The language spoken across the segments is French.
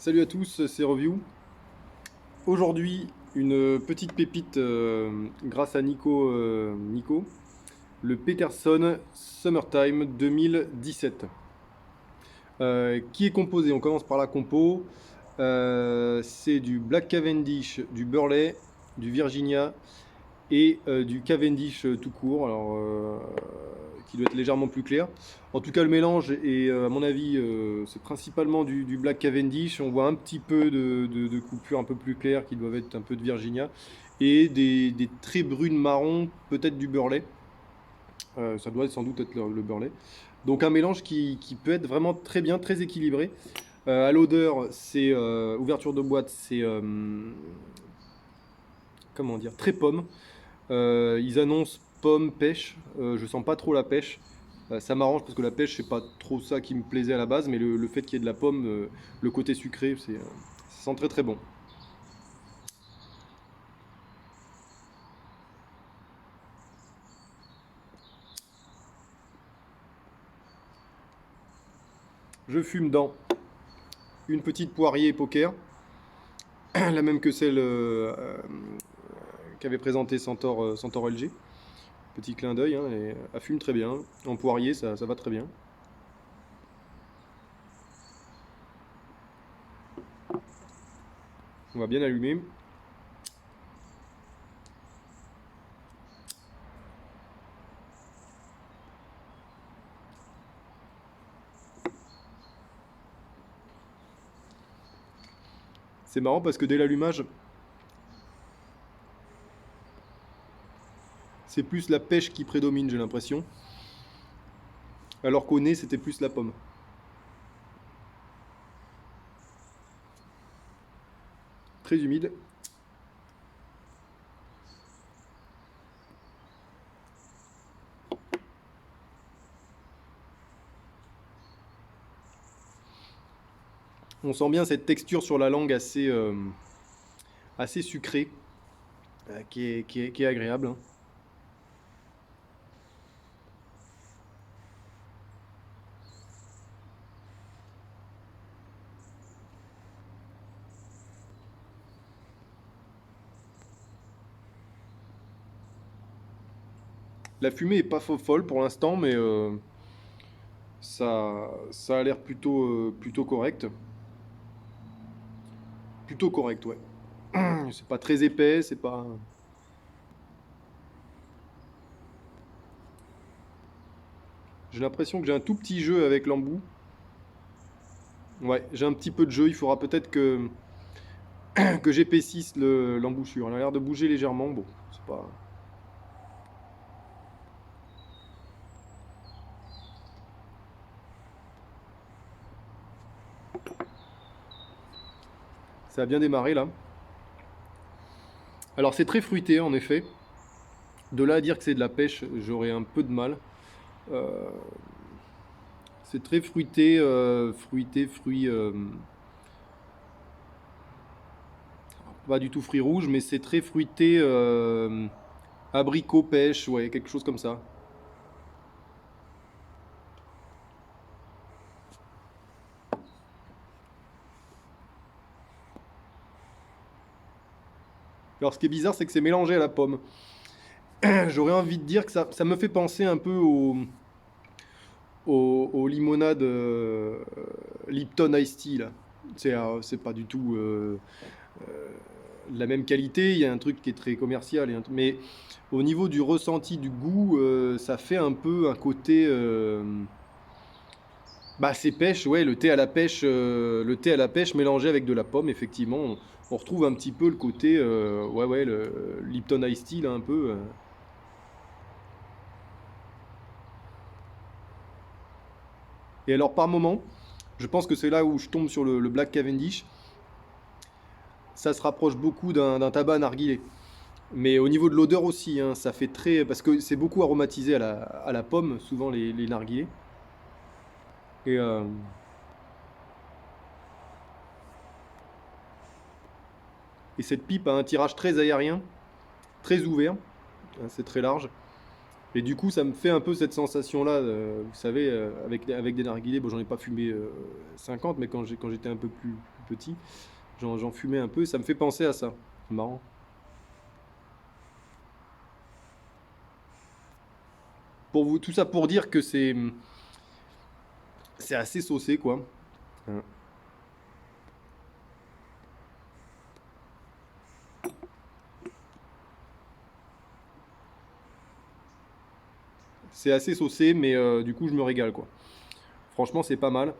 Salut à tous, c'est Review. Aujourd'hui, une petite pépite grâce à Nico, le Peterson Summertime 2017. Qui est composé? On commence par la compo. C'est du Black Cavendish, du Burley, du Virginia et du Cavendish tout court, qui doit être légèrement plus clair. En tout cas, le mélange est, à mon avis, c'est principalement du Black Cavendish. On voit un petit peu de coupures un peu plus claires qui doivent être un peu de Virginia et des très brunes marron, peut-être du Burley. Ça doit sans doute être le Burley. Donc un mélange qui peut être vraiment très bien, très équilibré. À l'odeur, c'est ouverture de boîte, c'est comment dire, très pomme. Ils annoncent pomme, pêche. Je sens pas trop la pêche. Ça m'arrange parce que la pêche, c'est pas trop ça qui me plaisait à la base, mais le fait qu'il y ait de la pomme, le côté sucré, ça sent très très bon. Je fume dans une petite poirier poker, la même que celle qu'avait présentée Centaure LG. Petit clin d'œil, hein, elle fume très bien. En poirier, ça va très bien. On va bien allumer. C'est marrant parce que dès l'allumage, c'est plus la pêche qui prédomine, j'ai l'impression. Alors qu'au nez, c'était plus la pomme. Très humide. On sent bien cette texture sur la langue assez sucrée, qui est agréable, hein. La fumée est pas folle pour l'instant, mais ça a l'air plutôt correct. Plutôt correct, ouais. C'est pas très épais, c'est pas. J'ai l'impression que j'ai un tout petit jeu avec l'embout. Ouais, j'ai un petit peu de jeu. Il faudra peut-être que j'épaississe l'embouchure. Elle a l'air de bouger légèrement. Bon, c'est pas. Ça a bien démarré là. Alors c'est très fruité en effet. De là à dire que c'est de la pêche, j'aurais un peu de mal. Euh, c'est très fruité, fruits, pas du tout fruits rouges, mais c'est très fruité, abricot, pêche, ouais, quelque chose comme ça. Alors ce qui est bizarre, c'est que c'est mélangé à la pomme. J'aurais envie de dire que ça me fait penser un peu aux limonades Lipton Ice Tea là. C'est pas du tout la même qualité, il y a un truc qui est très commercial, mais au niveau du ressenti du goût, ça fait un peu un côté. Bah, c'est pêche, ouais, le thé à la pêche mélangé avec de la pomme, effectivement. On retrouve un petit peu le côté, ouais, le Lipton Ice Tea, là, un peu. Et alors, par moment, je pense que c'est là où je tombe sur le Black Cavendish. Ça se rapproche beaucoup d'un tabac narguilé. Mais au niveau de l'odeur aussi, hein, ça fait très. Parce que c'est beaucoup aromatisé à la pomme, souvent les narguilés. Et, et cette pipe a un tirage très aérien, très ouvert, hein, c'est très large. Et du coup, ça me fait un peu cette sensation-là, vous savez, avec des narguilés. Bon, j'en ai pas fumé 50, mais quand j'étais un peu plus petit, j'en fumais un peu, ça me fait penser à ça. C'est marrant. Pour vous, tout ça pour dire que c'est assez saucé, quoi. Hein. C'est assez saucé, mais du coup, je me régale, quoi. Franchement, c'est pas mal.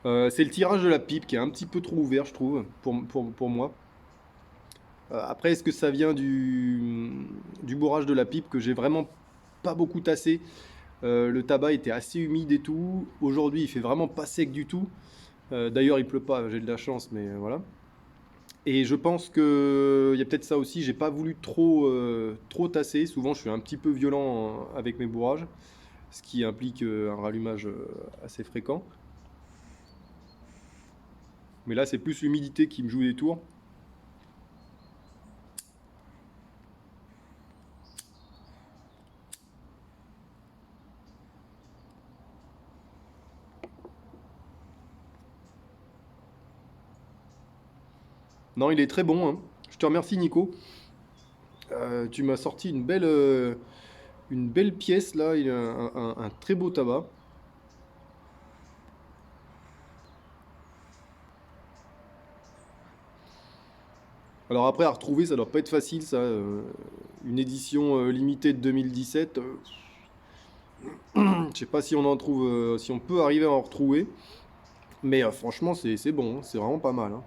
C'est le tirage de la pipe qui est un petit peu trop ouvert, je trouve, pour moi. Après, est-ce que ça vient du bourrage de la pipe que j'ai vraiment pas beaucoup tassé? Le tabac était assez humide et tout. Aujourd'hui, il fait vraiment pas sec du tout. D'ailleurs, il pleut pas, j'ai de la chance, mais voilà. Et je pense que il y a peut-être ça aussi. J'ai pas voulu trop tasser. Souvent, je suis un petit peu violent avec mes bourrages, ce qui implique un rallumage assez fréquent. Mais là, c'est plus l'humidité qui me joue des tours. Non, il est très bon, hein. Je te remercie, Nico. Tu m'as sorti une belle pièce là, il a un très beau tabac. Alors après, à retrouver, ça doit pas être facile, ça. Une édition limitée de 2017. Je sais pas si on en trouve, si on peut arriver à en retrouver. Mais franchement, c'est bon, hein, c'est vraiment pas mal, hein.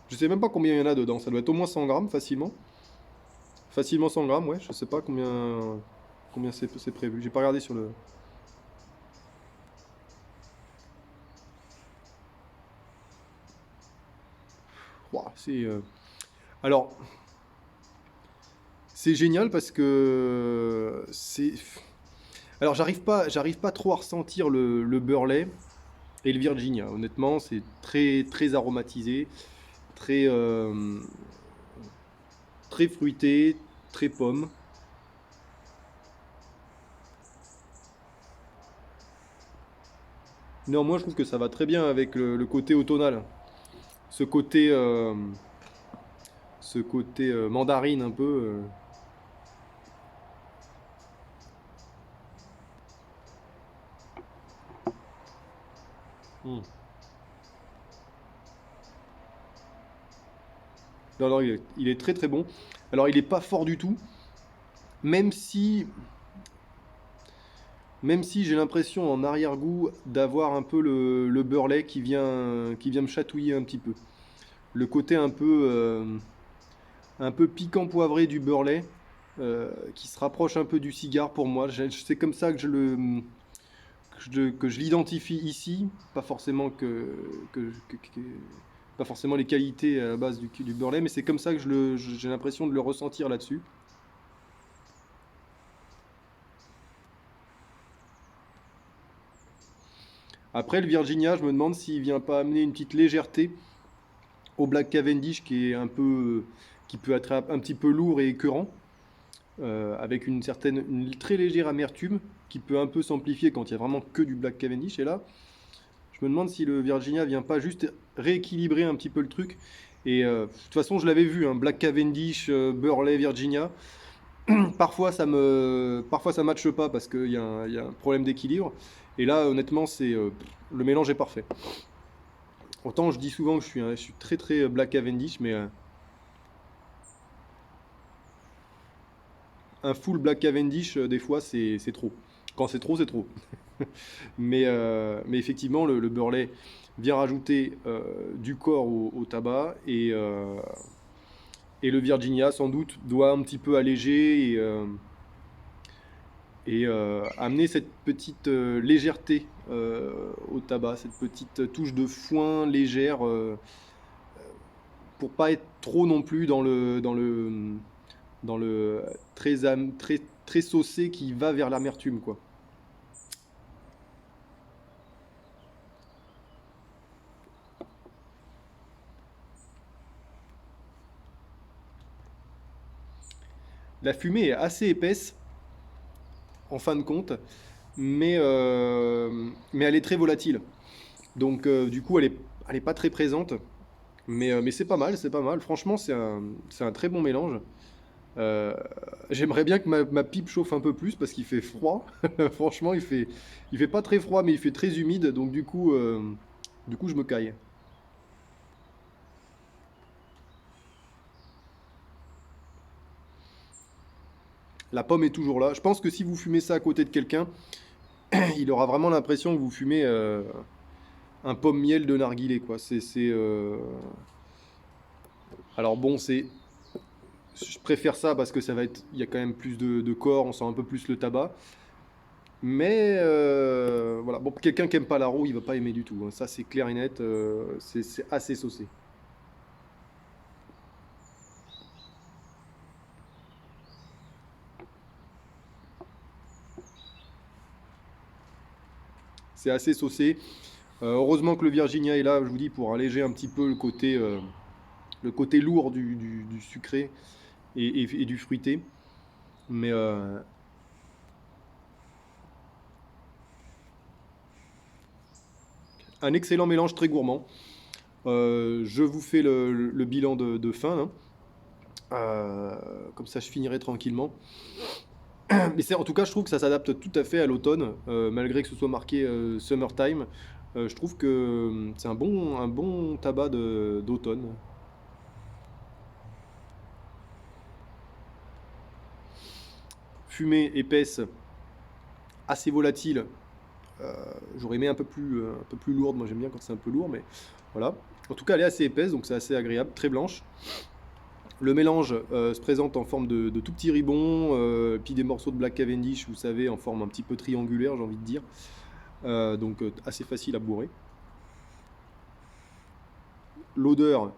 Je sais même pas combien il y en a dedans. Ça doit être au moins 100 grammes facilement. Facilement 100 grammes, ouais. Je sais pas combien c'est prévu. J'ai pas regardé sur le. Ouah, Alors, c'est génial parce que c'est. Alors, j'arrive pas trop à ressentir le Burley et le Virginia. Honnêtement, c'est très, très aromatisé, très, très fruité, très pomme. Néanmoins, je trouve que ça va très bien avec le côté automnal. Ce côté, euh, ce côté mandarine un peu. Hmm. Non, non, il est très très bon. Alors, il est pas fort du tout, même si, même si j'ai l'impression en arrière-goût d'avoir un peu le beurre qui vient me chatouiller un petit peu. Le côté un peu piquant poivré du beurre qui se rapproche un peu du cigare pour moi. C'est comme ça que je l'identifie ici, pas forcément pas forcément les qualités à la base du beurre mais c'est comme ça que j'ai l'impression de le ressentir là-dessus. Après, le Virginia, je me demande s'il vient pas amener une petite légèreté au Black Cavendish qui peut être un petit peu lourd et écœurant, avec une très légère amertume qui peut un peu s'amplifier quand il y a vraiment que du Black Cavendish. Et là, je me demande si le Virginia vient pas juste rééquilibrer un petit peu le truc. Et de toute façon, je l'avais vu, hein, Black Cavendish, Burley, Virginia. Parfois ça matche pas parce qu'il y a un problème d'équilibre. Et là, honnêtement, le mélange est parfait. Autant je dis souvent que je suis très très Black Cavendish, mais un full Black Cavendish, des fois, c'est trop. Quand c'est trop, c'est trop. Mais effectivement, le Burley vient rajouter du corps au tabac et le Virginia, sans doute, doit un petit peu alléger et amener cette petite légèreté au tabac, cette petite touche de foin légère pour pas être trop non plus dans le très, très saucé qui va vers l'amertume, quoi. La fumée est assez épaisse en fin de compte. mais elle est très volatile. Donc du coup, elle est pas très présente. Mais c'est pas mal, c'est pas mal. Franchement, c'est un très bon mélange. Euh, J'aimerais bien que ma pipe chauffe un peu plus parce qu'il fait froid. Franchement, il fait pas très froid, mais il fait très humide. Donc du coup, je me caille. La pomme est toujours là. Je pense que si vous fumez ça à côté de quelqu'un, il aura vraiment l'impression que vous fumez un pomme miel de narguilé, quoi. Alors bon, je préfère ça parce que ça va être, il y a quand même plus de corps, on sent un peu plus le tabac. Mais voilà, bon, quelqu'un qui aime pas la roue, il va pas aimer du tout, hein. Ça, c'est clair et net. C'est assez saucé. C'est assez saucé. Heureusement que le Virginia est là, je vous dis, pour alléger un petit peu le côté lourd du sucré et du fruité. Mais un excellent mélange très gourmand. Je vous fais le bilan de fin, hein. Comme ça, je finirai tranquillement. Mais en tout cas, je trouve que ça s'adapte tout à fait à l'automne, malgré que ce soit marqué Summertime. Je trouve que c'est un bon tabac d'automne. Fumée épaisse, assez volatile. J'aurais aimé un peu plus lourde. Moi, j'aime bien quand c'est un peu lourd, mais voilà. En tout cas, elle est assez épaisse, donc c'est assez agréable, très blanche. Le mélange se présente en forme de tout petits ribbons, puis des morceaux de Black Cavendish, vous savez, en forme un petit peu triangulaire, j'ai envie de dire. Donc assez facile à bourrer. L'odeur,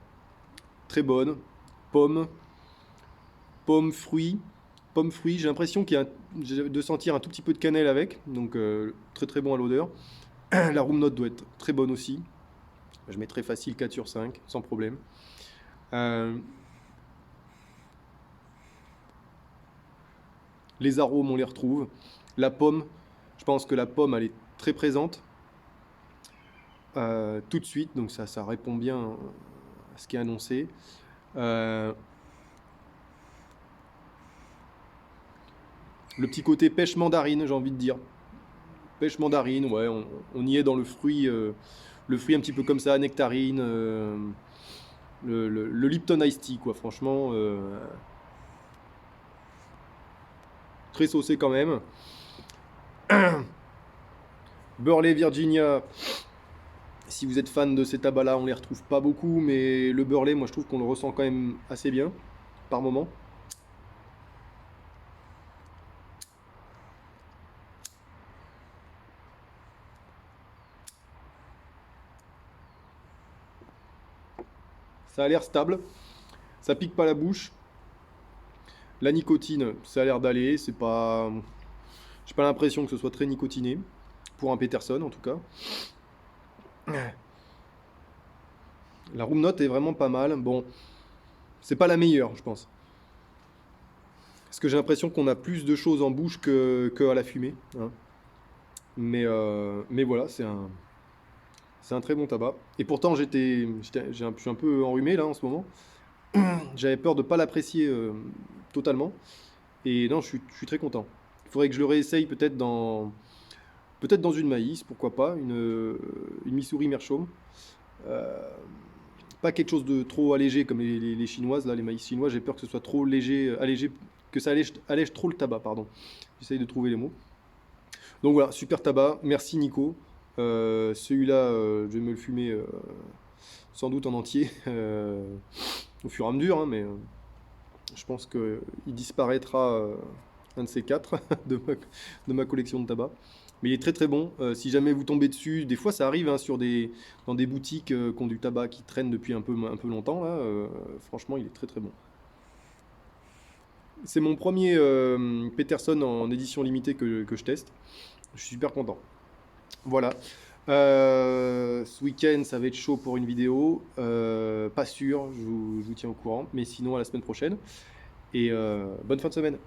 très bonne. Pomme, pomme, fruit. Pomme, fruit, j'ai l'impression de sentir un tout petit peu de cannelle avec, donc très très bon à l'odeur. La room note doit être très bonne aussi. Je mettrai facile 4 sur 5, sans problème. Euh, les arômes, on les retrouve. La pomme, je pense que la pomme, elle est très présente tout de suite, donc ça répond bien à ce qui est annoncé. Euh, le petit côté pêche mandarine, j'ai envie de dire. Pêche mandarine, ouais, on y est dans le fruit un petit peu comme ça, nectarine, le Lipton Ice Tea, quoi, franchement, très saucé quand même. Burley Virginia, si vous êtes fan de ces tabacs-là, on les retrouve pas beaucoup, mais le Burley, moi je trouve qu'on le ressent quand même assez bien, par moment. Ça a l'air stable, ça pique pas la bouche. La nicotine, ça a l'air d'aller, c'est pas... J'ai pas l'impression que ce soit très nicotiné, pour un Peterson en tout cas. La room note est vraiment pas mal. Bon, c'est pas la meilleure, je pense. Parce que j'ai l'impression qu'on a plus de choses en bouche que à la fumée, hein. Mais voilà, c'est un très bon tabac. Et pourtant, je suis un peu enrhumé là en ce moment. J'avais peur de pas l'apprécier totalement. Et non, je suis très content. Il faudrait que je le réessaye peut-être dans une maïs, pourquoi pas, une Missouri Meerschaum. Euh, Pas quelque chose de trop allégé comme les chinoises, là, les maïs chinois. J'ai peur que ce soit trop léger, allégé, que ça allège trop le tabac, pardon. J'essaye de trouver les mots. Donc voilà, super tabac. Merci Nico. Celui-là, je vais me le fumer sans doute en entier au fur et à mesure, hein, mais je pense qu'il disparaîtra un de ces quatre de ma collection de tabac. Mais il est très très bon. Si jamais vous tombez dessus, des fois ça arrive, hein, dans des boutiques qui ont du tabac qui traîne depuis un peu longtemps. Là, franchement, il est très très bon. C'est mon premier Peterson en édition limitée que je teste. Je suis super content. Voilà. Ce week-end, ça va être chaud pour une vidéo. Pas sûr, je vous tiens au courant. Mais sinon, à la semaine prochaine. Et bonne fin de semaine.